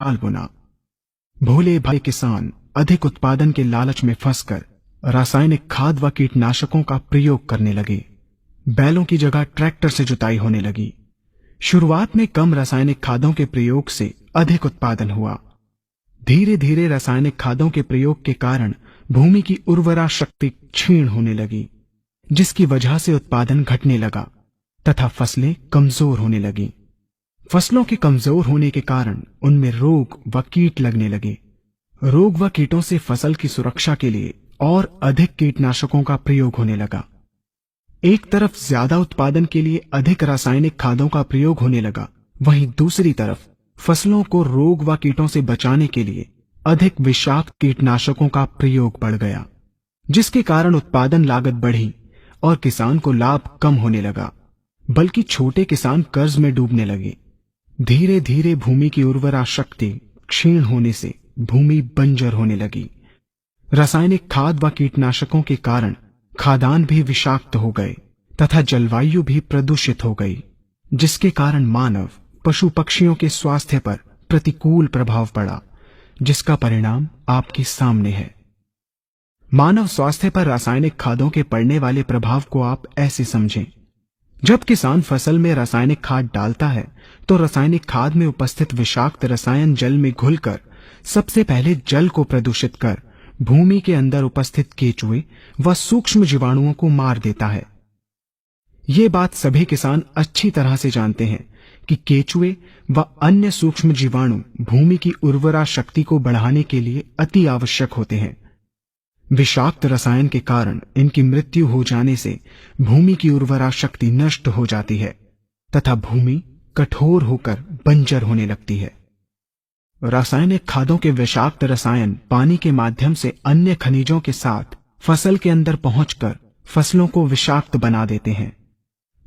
हाल बुना। भोले भाले किसान अधिक उत्पादन के लालच में फंसकर रासायनिक खाद व कीटनाशकों का प्रयोग करने लगे। बैलों की जगह ट्रैक्टर से जुताई होने लगी। शुरुआत में कम रासायनिक खादों के प्रयोग से अधिक उत्पादन हुआ। धीरे धीरे रासायनिक खादों के प्रयोग के कारण भूमि की उर्वरा शक्ति क्षीण होने लगी, जिसकी वजह से उत्पादन घटने लगा तथा फसलें कमजोर होने लगी। फसलों के कमजोर होने के कारण उनमें रोग व कीट लगने लगे। रोग व कीटों से फसल की सुरक्षा के लिए और अधिक कीटनाशकों का प्रयोग होने लगा। एक तरफ ज्यादा उत्पादन के लिए अधिक रासायनिक खादों का प्रयोग होने लगा, वहीं दूसरी तरफ फसलों को रोग व कीटों से बचाने के लिए अधिक विषाक्त कीटनाशकों का प्रयोग बढ़ गया, जिसके कारण उत्पादन लागत बढ़ी और किसान को लाभ कम होने लगा, बल्कि छोटे किसान कर्ज में डूबने लगे। धीरे धीरे भूमि की उर्वरा शक्ति क्षीण होने से भूमि बंजर होने लगी। रासायनिक खाद व कीटनाशकों के कारण खाद्यान्न भी विषाक्त हो गए तथा जलवायु भी प्रदूषित हो गई, जिसके कारण मानव पशु पक्षियों के स्वास्थ्य पर प्रतिकूल प्रभाव पड़ा, जिसका परिणाम आपके सामने है। मानव स्वास्थ्य पर रासायनिक खादों के पड़ने वाले प्रभाव को आप ऐसे समझें। जब किसान फसल में रासायनिक खाद डालता है तो रासायनिक खाद में उपस्थित विषाक्त रसायन जल में घुलकर सबसे पहले जल को प्रदूषित कर भूमि के अंदर उपस्थित केचुए व सूक्ष्म जीवाणुओं को मार देता है। ये बात सभी किसान अच्छी तरह से जानते हैं कि केचुए व अन्य सूक्ष्म जीवाणु भूमि की उर्वरा शक्ति को बढ़ाने के लिए अति आवश्यक होते हैं। विषाक्त रसायन के कारण इनकी मृत्यु हो जाने से भूमि की उर्वरा शक्ति नष्ट हो जाती है तथा भूमि कठोर होकर बंजर होने लगती है। रासायनिक खादों के विषाक्त रसायन पानी के माध्यम से अन्य खनिजों के साथ फसल के अंदर पहुंचकर फसलों को विषाक्त बना देते हैं।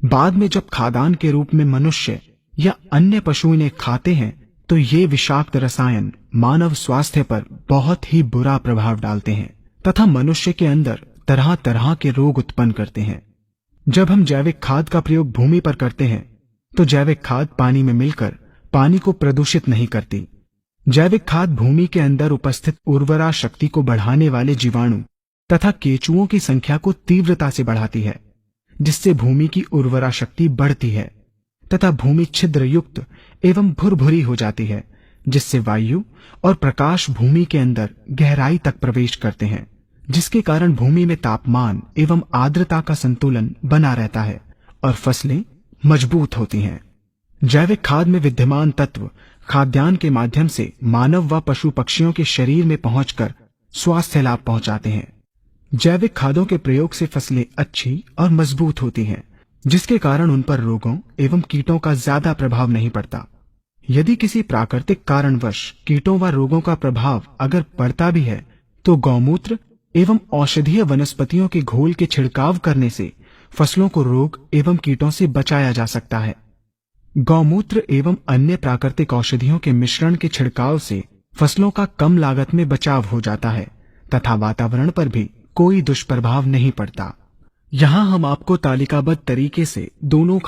बाद में जब खाद्यान्न के रूप में मनुष्य या अन्य पशु इन्हें खाते हैं तो ये विषाक्त रसायन मानव स्वास्थ्य पर बहुत ही बुरा प्रभाव डालते हैं तथा मनुष्य के अंदर तरह तरह के रोग उत्पन्न करते हैं। जब हम जैविक खाद का प्रयोग भूमि पर करते हैं तो जैविक खाद पानी में मिलकर पानी को प्रदूषित नहीं करती। जैविक खाद भूमि के अंदर उपस्थित उर्वरा शक्ति को बढ़ाने वाले जीवाणु तथा केचुओं की संख्या को तीव्रता से बढ़ाती है, जिससे भूमि की उर्वरा शक्ति बढ़ती है तथा भूमि छिद्र युक्त एवं भुरभुरी हो जाती है, जिससे वायु और प्रकाश भूमि के अंदर गहराई तक प्रवेश करते हैं, जिसके कारण भूमि में तापमान एवं आर्द्रता का संतुलन बना रहता है और फसलें मजबूत होती हैं। जैविक खाद में विद्यमान तत्व खाद्यान्न के माध्यम से मानव व पशु पक्षियों के शरीर में पहुंचकर स्वास्थ्य लाभ पहुंचाते हैं। जैविक खादों के प्रयोग से फसलें अच्छी और मजबूत होती हैं, जिसके कारण उन पर रोगों एवं कीटों का ज्यादा प्रभाव नहीं पड़ता। यदि किसी प्राकृतिक कारणवश कीटों व रोगों का प्रभाव अगर पड़ता भी है तो गौमूत्र एवं औषधीय वनस्पतियों के घोल के छिड़काव करने से फसलों को रोग एवं कीटों से बचाया जा सकता है। गौमूत्र एवं अन्य प्राकृतिक औषधियों के मिश्रण के छिड़काव से फसलों का कम लागत में बचाव हो जाता है तथा वातावरण पर भी कोई दुष्प्रभाव नहीं पड़ता। यहाँ हम आपको तालिकाबद्ध तरीके से दोनों